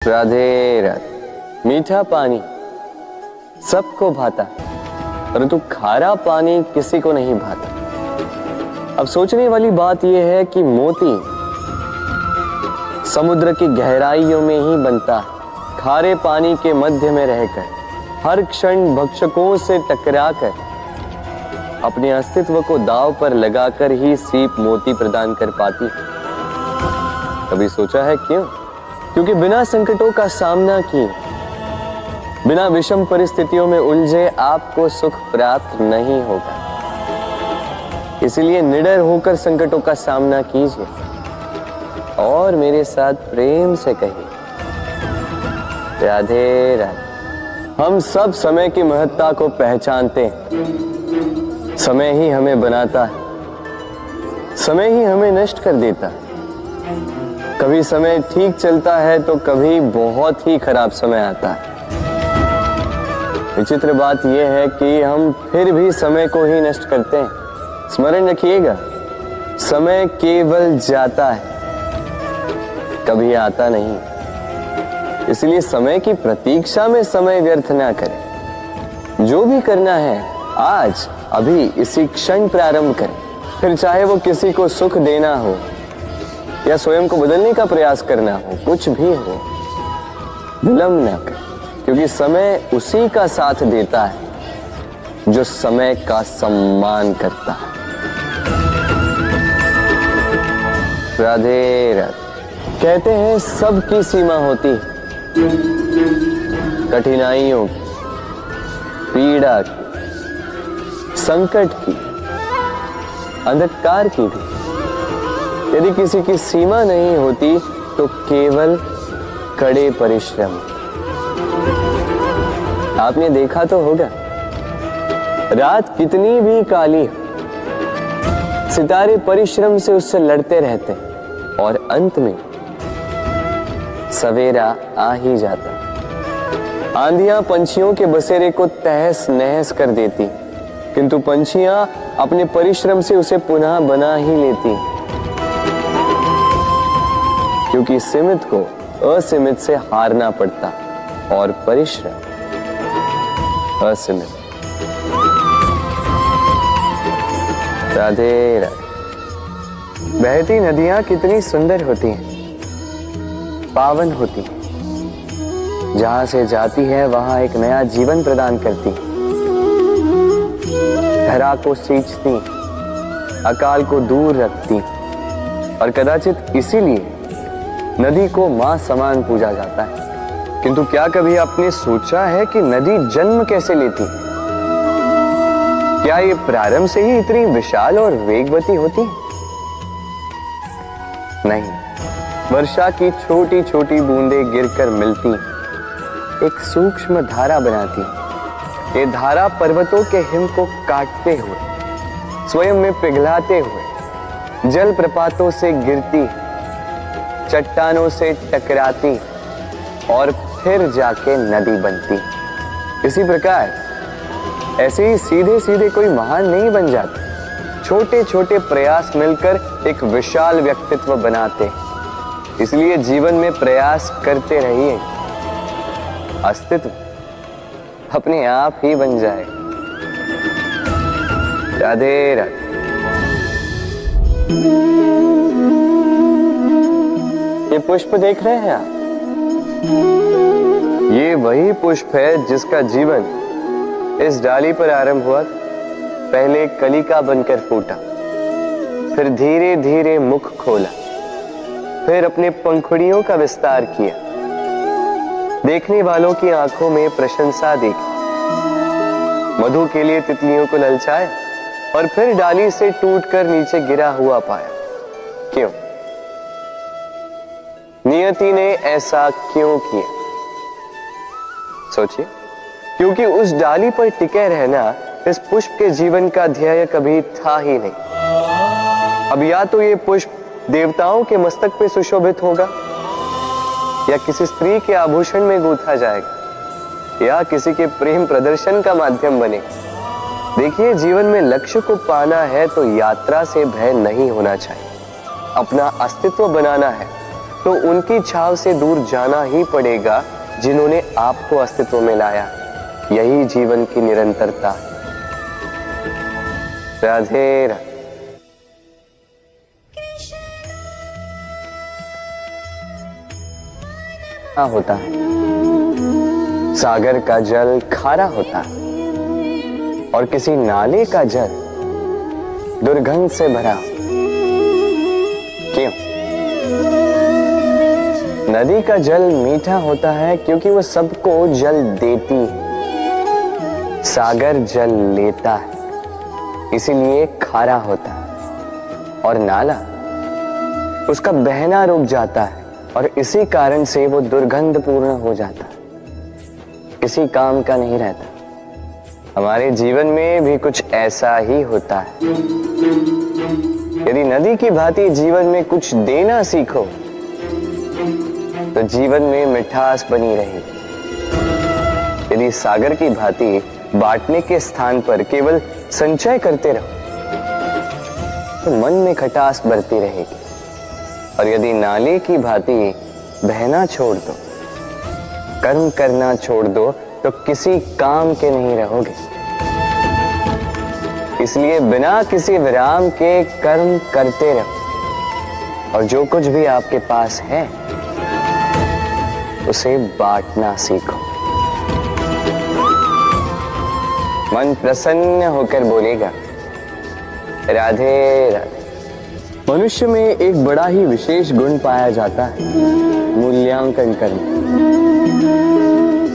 राधे राधे। मीठा पानी सबको भाता, परंतु खारा पानी किसी को नहीं भाता। अब सोचने वाली बात यह है कि मोती समुद्र की गहराइयों में ही बनता है। खारे पानी के मध्य में रहकर हर क्षण भक्षकों से टकराकर अपने अस्तित्व को दांव पर लगाकर ही सीप मोती प्रदान कर पाती है। कभी सोचा है क्यों? क्योंकि बिना संकटों का सामना किए, बिना विषम परिस्थितियों में उलझे आपको सुख प्राप्त नहीं होगा। इसलिए निडर होकर संकटों का सामना कीजिए और मेरे साथ प्रेम से कहिए राधे राधे। हम सब समय की महत्ता को पहचानते हैं। समय ही हमें बनाता है, समय ही हमें नष्ट कर देता है। कभी समय ठीक चलता है तो कभी बहुत ही खराब समय आता है। विचित्र बात यह है कि हम फिर भी समय को ही नष्ट करते हैं। स्मरण रखिएगा, समय केवल जाता है, कभी आता नहीं। इसलिए समय की प्रतीक्षा में समय व्यर्थ ना करें। जो भी करना है आज अभी इसी क्षण प्रारंभ करें। फिर चाहे वो किसी को सुख देना हो या स्वयं को बदलने का प्रयास करना हो, कुछ भी हो, विलंब ना करें। क्योंकि समय उसी का साथ देता है जो समय का सम्मान करता है। राधे राधे। कहते हैं सबकी सीमा होती है, कठिनाइयों की, पीड़ा की, संकट की, अंधकार की भी। यदि किसी की सीमा नहीं होती तो केवल कड़े परिश्रम। आपने देखा तो होगा, रात कितनी भी काली हो, सितारे परिश्रम से उससे लड़ते रहते हैं और अंत में सवेरा आ ही जाता। आंधियां पंछियों के बसेरे को तहस नहस कर देती, किंतु पंछियां अपने परिश्रम से उसे पुनः बना ही लेती, क्योंकि सीमित को असीमित से हारना पड़ता और परिश्रम असीमित। राधे राधे। बहती नदियां कितनी सुंदर होती हैं, पावन होती हैं। जहां से जाती है वहां एक नया जीवन प्रदान करती, धरा को सींचती, अकाल को दूर रखती। और कदाचित इसीलिए नदी को मां समान पूजा जाता है। किंतु क्या कभी आपने सोचा है कि नदी जन्म कैसे लेती? क्या ये प्रारंभ से ही इतनी विशाल और वेगवती होती है? नहीं, वर्षा की छोटी छोटी बूंदें गिरकर मिलती एक सूक्ष्म धारा बनाती। ये धारा पर्वतों के हिम को काटते हुए, स्वयं में पिघलाते हुए जल प्रपातों से गिरती, चट्टानों से टकराती और फिर जाके नदी बनती। इसी प्रकार ऐसे ही सीधे सीधे कोई महान नहीं बन जाते। छोटे छोटे प्रयास मिलकर एक विशाल व्यक्तित्व बनाते। इसलिए जीवन में प्रयास करते रहिए, अस्तित्व अपने आप ही बन जाए। राधे राधे। ये पुष्प देख रहे हैं आप? ये वही पुष्प है जिसका जीवन इस डाली पर आरंभ हुआ। पहले कलिका बनकर फूटा, फिर धीरे धीरे मुख खोला, फिर अपने पंखुड़ियों का विस्तार किया, देखने वालों की आंखों में प्रशंसा देखी, मधु के लिए तितलियों को ललचाया और फिर डाली से टूटकर नीचे गिरा हुआ पाया। क्यों? नियति ने ऐसा क्यों किया? सोचिए। क्योंकि उस डाली पर टिके रहना इस पुष्प के जीवन का ध्येय कभी था ही नहीं। अब या तो ये पुष्प देवताओं के मस्तक पे सुशोभित होगा, या किसी स्त्री के आभूषण में गूंथा जाएगा, या किसी के प्रेम प्रदर्शन का माध्यम बनेगा। देखिए, जीवन में लक्ष्य को पाना है तो यात्रा से भय नहीं होना चाहिए। अपना अस्तित्व बनाना है तो उनकी छाव से दूर जाना ही पड़ेगा जिन्होंने आपको अस्तित्व में लाया। यही जीवन की निरंतरता। राधे राधे। होता है, सागर का जल खारा होता है और किसी नाले का जल दुर्गंध से भरा। क्यों? नदी का जल मीठा होता है क्योंकि वो सबको जल देती है। सागर जल लेता है इसीलिए खारा होता है और नाला उसका बहना रुक जाता है और इसी कारण से वो दुर्गंधपूर्ण हो जाता है, किसी काम का नहीं रहता। हमारे जीवन में भी कुछ ऐसा ही होता है। यदि नदी की भांति जीवन में कुछ देना सीखो तो जीवन में मिठास बनी रहेगी। यदि सागर की भांति बांटने के स्थान पर केवल संचय करते रहो तो मन में खटास बढ़ती रहेगी। और यदि नाले की भांति बहना छोड़ दो, कर्म करना छोड़ दो तो किसी काम के नहीं रहोगे। इसलिए बिना किसी विराम के कर्म करते रहो और जो कुछ भी आपके पास है उसे बांटना सीखो। मन प्रसन्न होकर बोलेगा राधे राधे। मनुष्य में एक बड़ा ही विशेष गुण पाया जाता है, मूल्यांकन करना।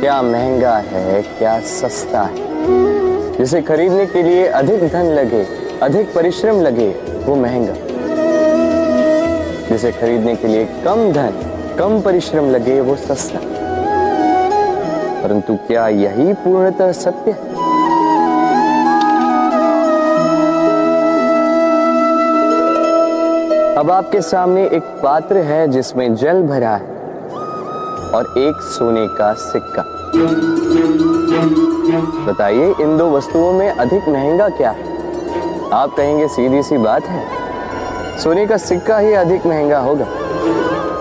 क्या महंगा है, क्या सस्ता है। जिसे खरीदने के लिए अधिक धन लगे, अधिक परिश्रम लगे, वो महंगा। जिसे खरीदने के लिए कम धन, कम परिश्रम लगे, वो सस्ता। परंतु क्या यही पूर्णतः सत्य है? अब आपके सामने एक पात्र है जिसमें जल भरा है और एक सोने का सिक्का। बताइए इन दो वस्तुओं में अधिक महंगा क्या है? आप कहेंगे सीधी सी बात है, सोने का सिक्का ही अधिक महंगा होगा।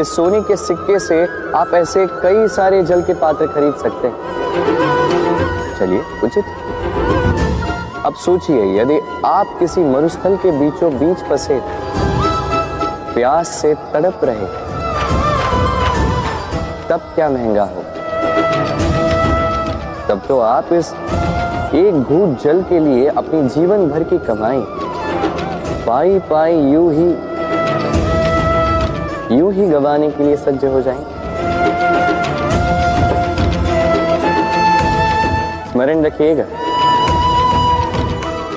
इस सोने के सिक्के से आप ऐसे कई सारे जल के पात्र खरीद सकते हैं। चलिए उचित। अब सोचिए यदि आप किसी मरुस्थल के बीचों बीच फंसे, प्यास से तड़प रहे, तब क्या महंगा हो? तब तो आप इस एक घूंट जल के लिए अपनी जीवन भर की कमाई पाई पाई यूं ही गंवाने के लिए सज्ज हो जाएंगे। स्मरण रखिएगा,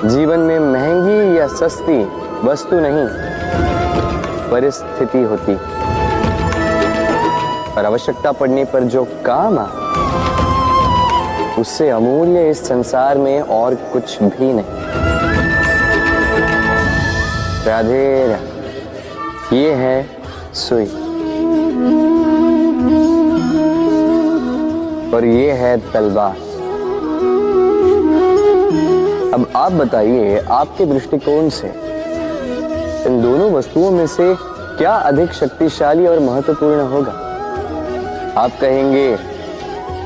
जीवन में महंगी या सस्ती वस्तु नहीं, परिस्थिति होती। और आवश्यकता पड़ने पर जो काम आ, उससे अमूल्य इस संसार में और कुछ भी नहीं। राधे राधे। ये है सुई और ये है तलवार। अब आप बताइए आपके दृष्टिकोण से इन दोनों वस्तुओं में से क्या अधिक शक्तिशाली और महत्वपूर्ण होगा? आप कहेंगे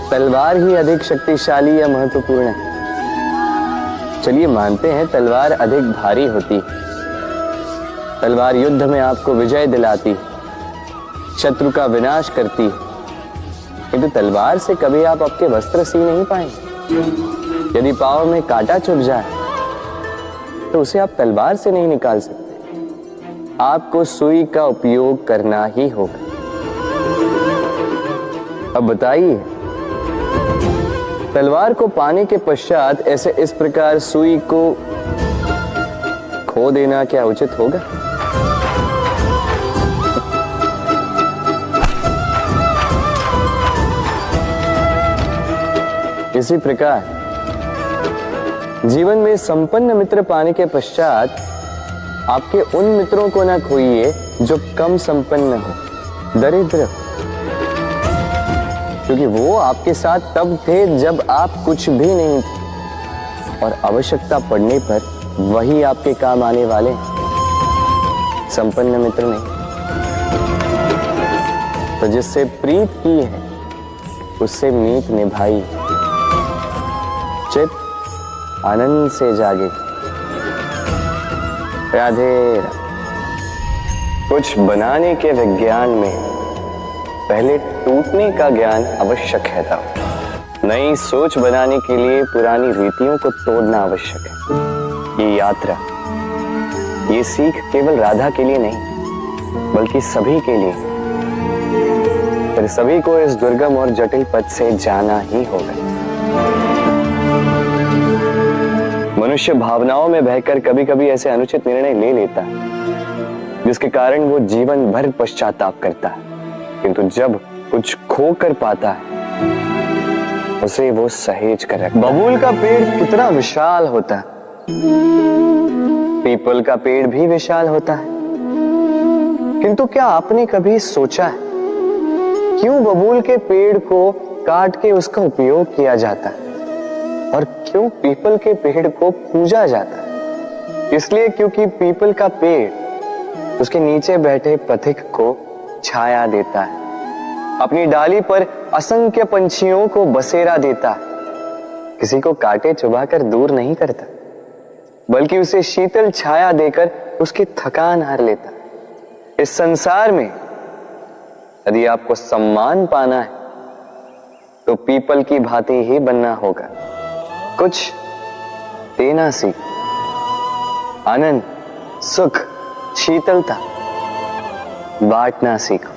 तलवार ही अधिक शक्तिशाली या महत्वपूर्ण है। चलिए मानते हैं तलवार अधिक भारी होती है। तलवार युद्ध में आपको विजय दिलाती है, शत्रु का विनाश करती है, किंतु तलवार से कभी आप आपके वस्त्र सी नहीं पाएंगे। यदि पांव में कांटा चुभ जाए तो उसे आप तलवार से नहीं निकाल सकते, आपको सुई का उपयोग करना ही होगा। अब बताइए तलवार को पाने के पश्चात ऐसे इस प्रकार सुई को खो देना क्या उचित होगा? इसी प्रकार जीवन में संपन्न मित्र पाने के पश्चात आपके उन मित्रों को ना खोइए जो कम संपन्न हो, दरिद्र, क्योंकि वो आपके साथ तब थे जब आप कुछ भी नहीं थे और आवश्यकता पड़ने पर वही आपके काम आने वाले, संपन्न मित्र नहीं। तो जिससे प्रीत की है उससे मीत निभाई, चित आनंद से जागे। राधे राधे। कुछ बनाने के विज्ञान में पहले टूटने का ज्ञान आवश्यक है था। नई सोच बनाने के लिए पुरानी रीतियों को तोड़ना आवश्यक है। ये यात्रा, ये सीख केवल राधा के लिए नहीं बल्कि सभी के लिए। फिर सभी को इस दुर्गम और जटिल पथ से जाना ही होगा। मनुष्य भावनाओं में बहकर कभी कभी ऐसे अनुचित निर्णय ले लेता है जिसके कारण वो जीवन भर पश्चाताप करता है, किंतु जब कुछ खो कर पाता है उसे वो सहेज कर रखता है। बबूल का पेड़ कितना विशाल होता है, पीपल का पेड़ भी विशाल होता है, किंतु क्या आपने कभी सोचा है क्यों बबूल के पेड़ को काट के उसका उपयोग किया जाता है और क्यों पीपल के पेड़ को पूजा जाता है? इसलिए क्योंकि पीपल का पेड़ उसके नीचे बैठे पथिक को छाया देता है, अपनी डाली पर असंख्य पंछियों को बसेरा देता है, किसी को काटे चुभाकर दूर नहीं करता बल्कि उसे शीतल छाया देकर उसकी थकान हार लेता। इस संसार में यदि आपको सम्मान पाना है तो पीपल की भांति ही बनना होगा। कुछ देना सीख, आनंद, सुख, शीतलता बांटना सीखो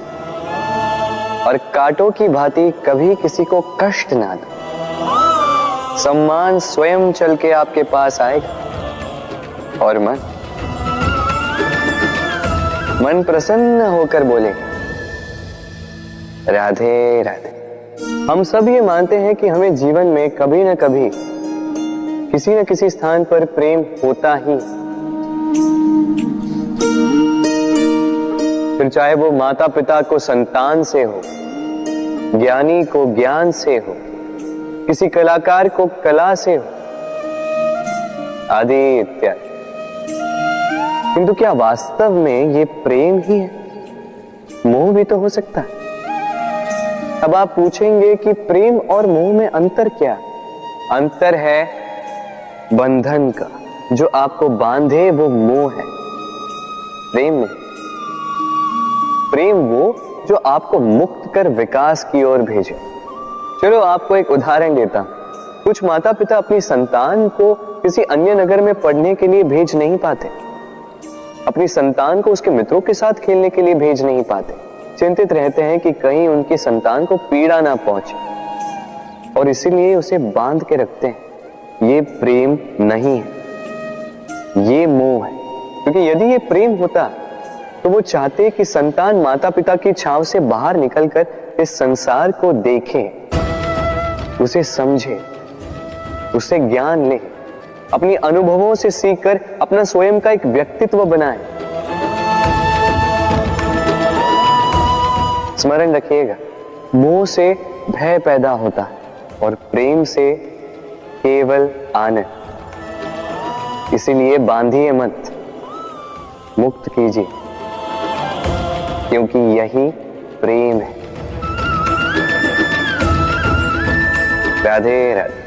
और कांटों की भांति कभी किसी को कष्ट ना दो। सम्मान स्वयं चल के आपके पास आएगा और मन प्रसन्न होकर बोलेगा राधे राधे। हम सब ये मानते हैं कि हमें जीवन में कभी न कभी किसी न किसी स्थान पर प्रेम होता ही, फिर चाहे वो माता पिता को संतान से हो, ज्ञानी को ज्ञान से हो, किसी कलाकार को कला से हो, आदि इत्यादि। किंतु क्या वास्तव में ये प्रेम ही है? मोह भी तो हो सकता है। अब आप पूछेंगे कि प्रेम और मोह में अंतर क्या? अंतर है बंधन का, जो आपको बांधे वो मोह है। प्रेम में, प्रेम वो जो आपको मुक्त कर विकास की ओर भेजे। चलो आपको एक उदाहरण देता हूं। कुछ माता पिता अपनी संतान को किसी अन्य नगर में पढ़ने के लिए भेज नहीं पाते, अपनी संतान को उसके मित्रों के साथ खेलने के लिए भेज नहीं पाते, चिंतित रहते हैं कि कहीं उनकी संतान को पीड़ा ना पहुंचे और इसीलिए उसे बांध के रखते हैं। ये प्रेम नहीं है, ये मोह है। क्योंकि यदि ये प्रेम होता तो वो चाहते कि संतान माता पिता की छांव से बाहर निकलकर इस संसार को देखे, उसे समझे, उससे ज्ञान ले, अपनी अनुभवों से सीखकर अपना स्वयं का एक व्यक्तित्व बनाए। स्मरण रखिएगा, मोह से भय पैदा होता है और प्रेम से केवल आनंद। इसीलिए बांधिए मत, मुक्त कीजिए, क्योंकि यही प्रेम है। राधे राधे।